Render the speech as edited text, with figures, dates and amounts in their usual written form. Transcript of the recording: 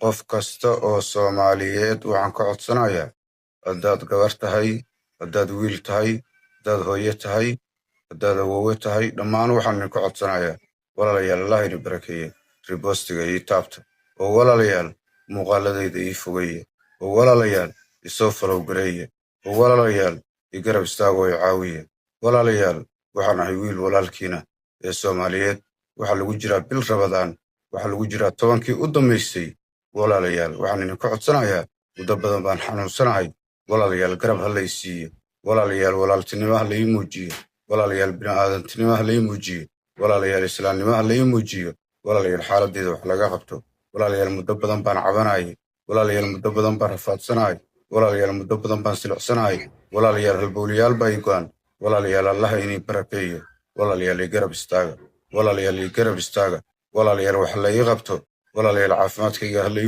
qof kasta oo Soomaaliyeed waxaan ka codsanayaa haddaad gabar tahay, haddaad wiil tahay, haddaad hooyo tahay, haddaad awoowe tahay, dhammaan waxaan idinka codsanayaa walaalayaal Allah idin barakeeye ribostiga ii taabta oo walaalayaal muuqaaladayda ii fogeeye oo walaalayaal isoo falow gareeye oo walaalayaal i garab istaago oo i caawiye walaalayaal waxaan ahay wiil walaalkiina ee Soomaaliyeed waxaa lagu jiraa bil Rabadaan waxaa lagu jiraa 10kii u dambeysay walaalayaal waxaan idinka codsanayaa muddo badan baan xanuunsanahay walaalayaal garab ha la i siiyo walaalayaal walaaltinimo ha la ii muujiyo walaalayaal bini'aadantinimo ha la ii muujiyo walaalayaal islaamnimo ha la ii muujiyo walaalayaal xaaladdeeda wax laga qabto walaalayaal muddo badan baan cabanayay walaalayaal muddo badan baan rafaadsanahay walaalayaal muddo badan baan silicsanahay walaalayaal halbowlayaal baa ii go'an walaalayaal Allah inii barakeeyo walaalayaal i garab istaaga walaalayaal i garab istaaga walaalayaal wax la ii qabto walaalayaal caafimaadkayga ha la ii